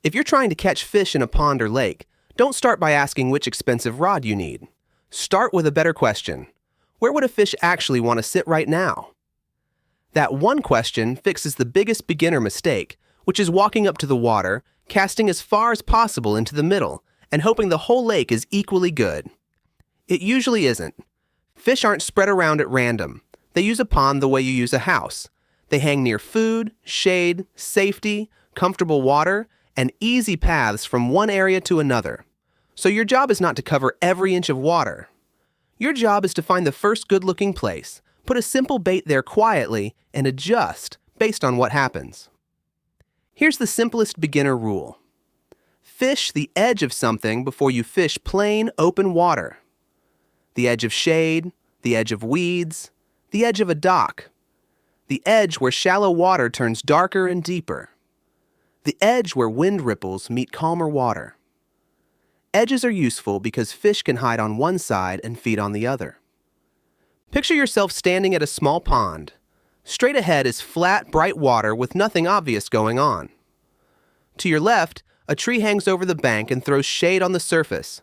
If you're trying to catch fish in a pond or lake, don't start by asking which expensive rod you need. Start with a better question. Where would a fish actually want to sit right now? That one question fixes the biggest beginner mistake, which is walking up to the water, casting as far as possible into the middle, and hoping the whole lake is equally good. It usually isn't. Fish aren't spread around at random. They use a pond the way you use a house. They hang near food, shade, safety, comfortable water, and easy paths from one area to another. So your job is not to cover every inch of water. Your job is to find the first good-looking place, put a simple bait there quietly, and adjust based on what happens. Here's the simplest beginner rule. Fish the edge of something before you fish plain, open water. The edge of shade, the edge of weeds, the edge of a dock. The edge where shallow water turns darker and deeper. The edge where wind ripples meet calmer water. Edges are useful because fish can hide on one side and feed on the other. Picture yourself standing at a small pond. Straight ahead is flat, bright water with nothing obvious going on. To your left, a tree hangs over the bank and throws shade on the surface.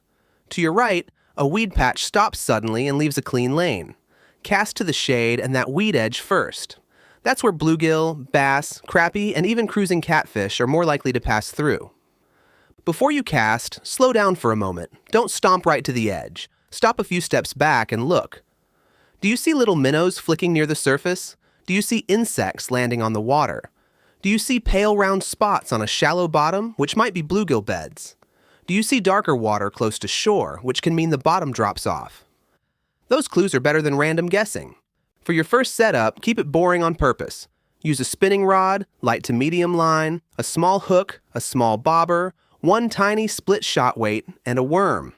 To your right, a weed patch stops suddenly and leaves a clean lane. Cast to the shade and that weed edge first. That's where bluegill, bass, crappie, and even cruising catfish are more likely to pass through. Before you cast, slow down for a moment. Don't stomp right to the edge. Stop a few steps back and look. Do you see little minnows flicking near the surface? Do you see insects landing on the water? Do you see pale round spots on a shallow bottom, which might be bluegill beds? Do you see darker water close to shore, which can mean the bottom drops off? Those clues are better than random guessing. For your first setup, keep it boring on purpose. Use a spinning rod, light to medium line, a small hook, a small bobber, one tiny split shot weight, and a worm.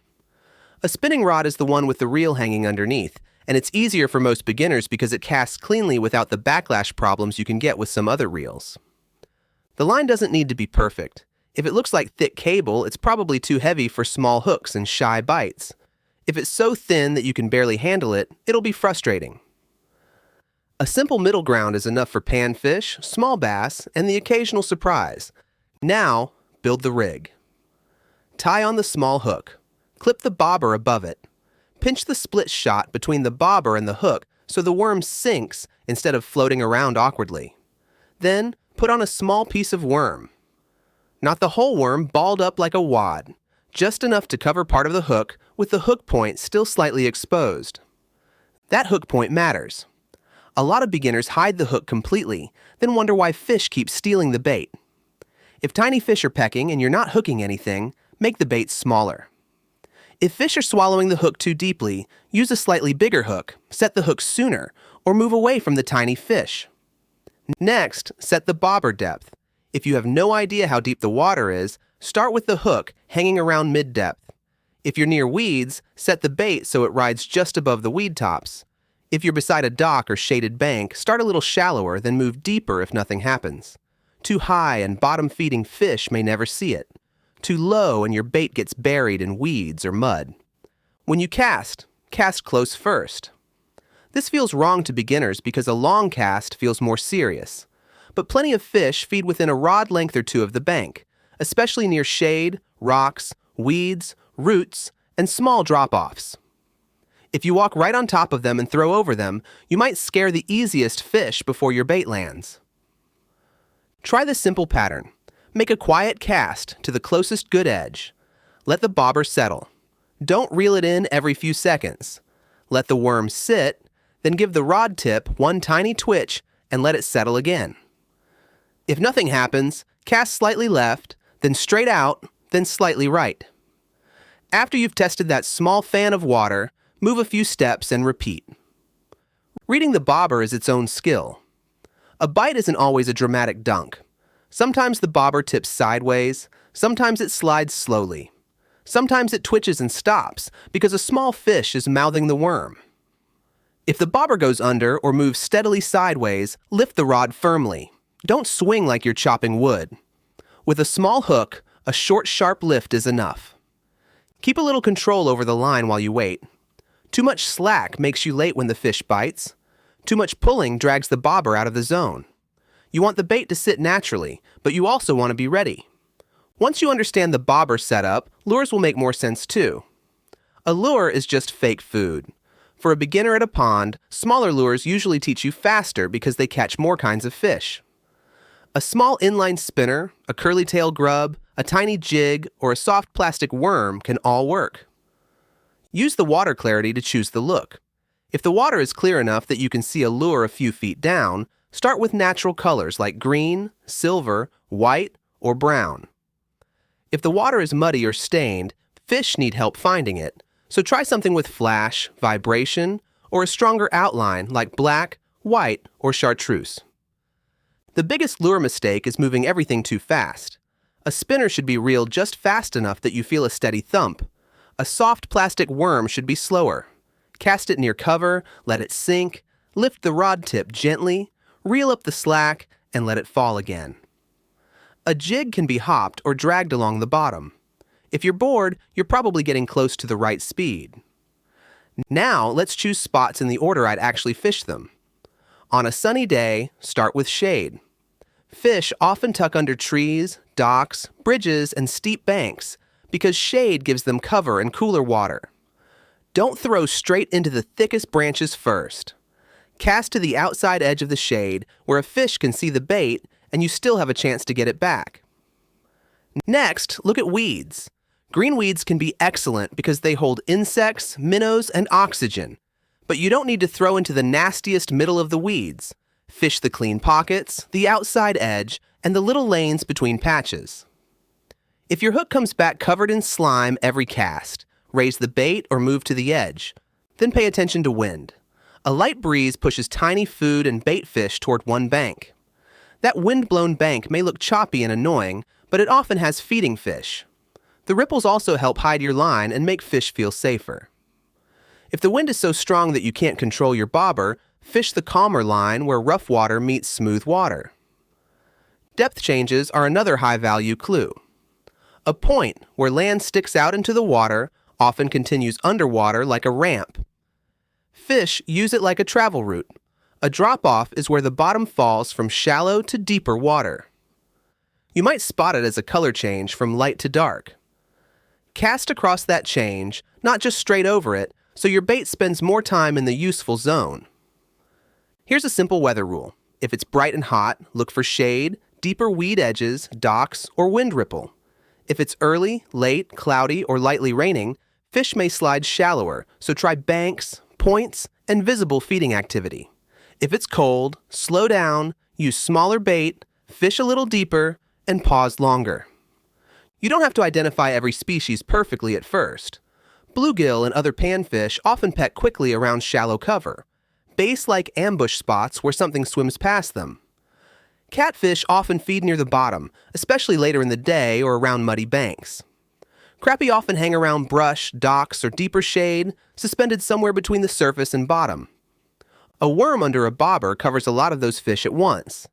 A spinning rod is the one with the reel hanging underneath, and it's easier for most beginners because it casts cleanly without the backlash problems you can get with some other reels. The line doesn't need to be perfect. If it looks like thick cable, it's probably too heavy for small hooks and shy bites. If it's so thin that you can barely handle it, it'll be frustrating. A simple middle ground is enough for panfish, small bass, and the occasional surprise. Now, build the rig. Tie on the small hook. Clip the bobber above it. Pinch the split shot between the bobber and the hook so the worm sinks instead of floating around awkwardly. Then, put on a small piece of worm. Not the whole worm balled up like a wad, just enough to cover part of the hook with the hook point still slightly exposed. That hook point matters. A lot of beginners hide the hook completely, then wonder why fish keep stealing the bait. If tiny fish are pecking and you're not hooking anything, make the bait smaller. If fish are swallowing the hook too deeply, use a slightly bigger hook, set the hook sooner, or move away from the tiny fish. Next, set the bobber depth. If you have no idea how deep the water is, start with the hook hanging around mid-depth. If you're near weeds, set the bait so it rides just above the weed tops. If you're beside a dock or shaded bank, start a little shallower, then move deeper if nothing happens. Too high and bottom-feeding fish may never see it. Too low and your bait gets buried in weeds or mud. When you cast close first. This feels wrong to beginners because a long cast feels more serious. But plenty of fish feed within a rod length or two of the bank, especially near shade, rocks, weeds, roots, and small drop-offs. If you walk right on top of them and throw over them, you might scare the easiest fish before your bait lands. Try this simple pattern. Make a quiet cast to the closest good edge. Let the bobber settle. Don't reel it in every few seconds. Let the worm sit, then give the rod tip one tiny twitch and let it settle again. If nothing happens, cast slightly left, then straight out, then slightly right. After you've tested that small fan of water, move a few steps and repeat. Reading the bobber is its own skill. A bite isn't always a dramatic dunk. Sometimes the bobber tips sideways, sometimes it slides slowly. Sometimes it twitches and stops because a small fish is mouthing the worm. If the bobber goes under or moves steadily sideways, lift the rod firmly. Don't swing like you're chopping wood. With a small hook, a short, sharp lift is enough. Keep a little control over the line while you wait. Too much slack makes you late when the fish bites. Too much pulling drags the bobber out of the zone. You want the bait to sit naturally, but you also want to be ready. Once you understand the bobber setup, lures will make more sense too. A lure is just fake food. For a beginner at a pond, smaller lures usually teach you faster because they catch more kinds of fish. A small inline spinner, a curly tail grub, a tiny jig, or a soft plastic worm can all work. Use the water clarity to choose the look. If the water is clear enough that you can see a lure a few feet down, start with natural colors like green, silver, white, or brown. If the water is muddy or stained, fish need help finding it, so try something with flash, vibration, or a stronger outline like black, white, or chartreuse. The biggest lure mistake is moving everything too fast. A spinner should be reeled just fast enough that you feel a steady thump. A soft plastic worm should be slower. Cast it near cover, let it sink, lift the rod tip gently, reel up the slack, and let it fall again. A jig can be hopped or dragged along the bottom. If you're bored, you're probably getting close to the right speed. Now, let's choose spots in the order I'd actually fish them. On a sunny day, start with shade. Fish often tuck under trees, docks, bridges, and steep banks because shade gives them cover and cooler water. Don't throw straight into the thickest branches first. Cast to the outside edge of the shade where a fish can see the bait and you still have a chance to get it back. Next, look at weeds. Green weeds can be excellent because they hold insects, minnows, and oxygen. But you don't need to throw into the nastiest middle of the weeds. Fish the clean pockets, the outside edge, and the little lanes between patches. If your hook comes back covered in slime every cast, raise the bait or move to the edge. Then pay attention to wind. A light breeze pushes tiny food and bait fish toward one bank. That wind-blown bank may look choppy and annoying, but it often has feeding fish. The ripples also help hide your line and make fish feel safer. If the wind is so strong that you can't control your bobber, fish the calmer line where rough water meets smooth water. Depth changes are another high-value clue. A point where land sticks out into the water often continues underwater like a ramp. Fish use it like a travel route. A drop-off is where the bottom falls from shallow to deeper water. You might spot it as a color change from light to dark. Cast across that change, not just straight over it, so your bait spends more time in the useful zone. Here's a simple weather rule. If it's bright and hot, look for shade, deeper weed edges, docks, or wind ripple. If it's early, late, cloudy, or lightly raining, fish may slide shallower, so try banks, points, and visible feeding activity. If it's cold, slow down, use smaller bait, fish a little deeper, and pause longer. You don't have to identify every species perfectly at first. Bluegill and other panfish often peck quickly around shallow cover, base-like ambush spots where something swims past them. Catfish often feed near the bottom, especially later in the day or around muddy banks. Crappie often hang around brush, docks, or deeper shade, suspended somewhere between the surface and bottom. A worm under a bobber covers a lot of those fish at once.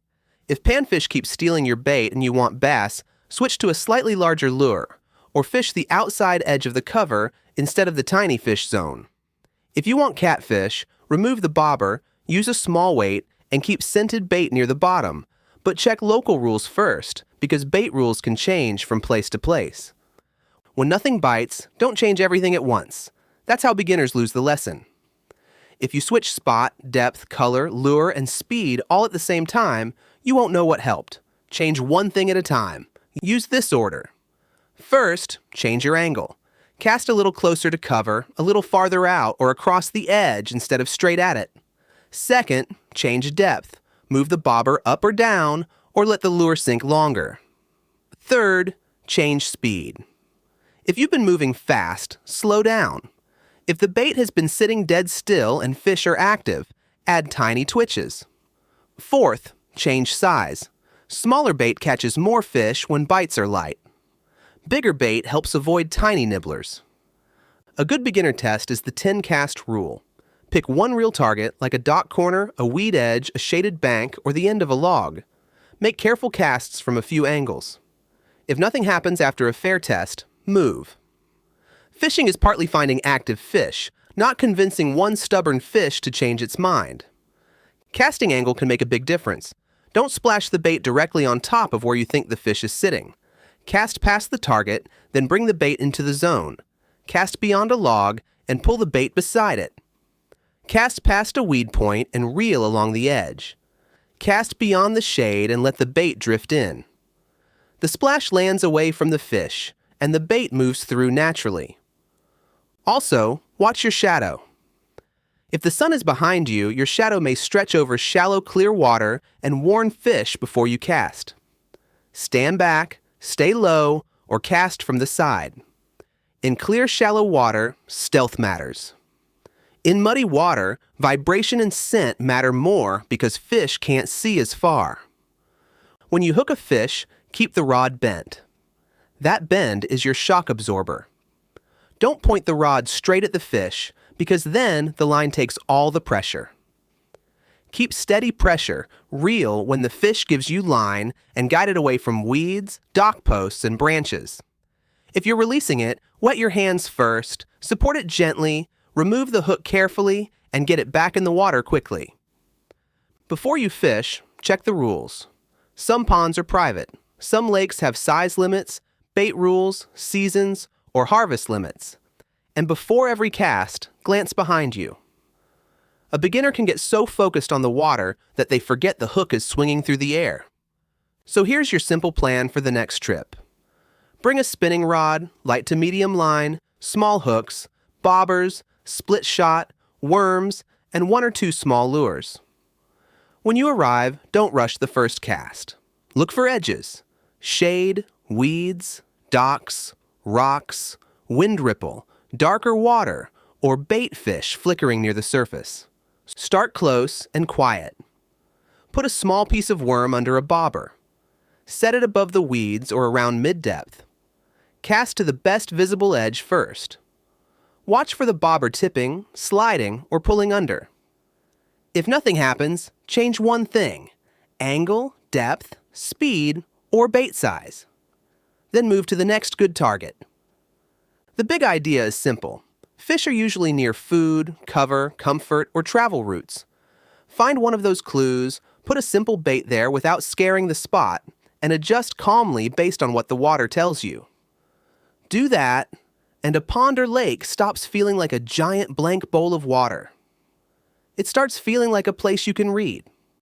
If panfish keep stealing your bait and you want bass, switch to a slightly larger lure, or fish the outside edge of the cover instead of the tiny fish zone. If you want catfish, remove the bobber, use a small weight, and keep scented bait near the bottom, but check local rules first, because bait rules can change from place to place. When nothing bites, don't change everything at once. That's how beginners lose the lesson. If you switch spot, depth, color, lure, and speed all at the same time, you won't know what helped. Change one thing at a time. Use this order. First, change your angle. Cast a little closer to cover, a little farther out, or across the edge instead of straight at it. Second, change depth. Move the bobber up or down, or let the lure sink longer. Third, change speed. If you've been moving fast, slow down. If the bait has been sitting dead still and fish are active, add tiny twitches. Fourth, change size. Smaller bait catches more fish when bites are light. Bigger bait helps avoid tiny nibblers. A good beginner test is the 10-cast rule. Pick one real target, like a dock corner, a weed edge, a shaded bank, or the end of a log. Make careful casts from a few angles. If nothing happens after a fair test, move. Fishing is partly finding active fish, not convincing one stubborn fish to change its mind. Casting angle can make a big difference. Don't splash the bait directly on top of where you think the fish is sitting. Cast past the target, then bring the bait into the zone. Cast beyond a log and pull the bait beside it. Cast past a weed point and reel along the edge. Cast beyond the shade and let the bait drift in. The splash lands away from the fish, and the bait moves through naturally. Also, watch your shadow. If the sun is behind you, your shadow may stretch over shallow, clear water and warn fish before you cast. Stand back, stay low, or cast from the side. In clear, shallow water, stealth matters. In muddy water, vibration and scent matter more because fish can't see as far. When you hook a fish, keep the rod bent. That bend is your shock absorber. Don't point the rod straight at the fish because then the line takes all the pressure. Keep steady pressure, reel when the fish gives you line, and guide it away from weeds, dock posts, and branches. If you're releasing it, wet your hands first, support it gently, remove the hook carefully, and get it back in the water quickly. Before you fish, check the rules. Some ponds are private. Some lakes have size limits, bait rules, seasons, or harvest limits. And before every cast, glance behind you. A beginner can get so focused on the water that they forget the hook is swinging through the air. So here's your simple plan for the next trip. Bring a spinning rod, light to medium line, small hooks, bobbers, split shot, worms, and 1 or 2 small lures. When you arrive, don't rush the first cast. Look for edges, shade, weeds, docks, rocks, wind ripple, darker water, or bait fish flickering near the surface. Start close and quiet. Put a small piece of worm under a bobber. Set it above the weeds or around mid-depth. Cast to the best visible edge first. Watch for the bobber tipping, sliding, or pulling under. If nothing happens, change one thing: angle, depth, speed, or bait size. Then move to the next good target. The big idea is simple. Fish are usually near food, cover, comfort, or travel routes. Find one of those clues, put a simple bait there without scaring the spot, and adjust calmly based on what the water tells you. Do that, and a pond or lake stops feeling like a giant blank bowl of water. It starts feeling like a place you can read.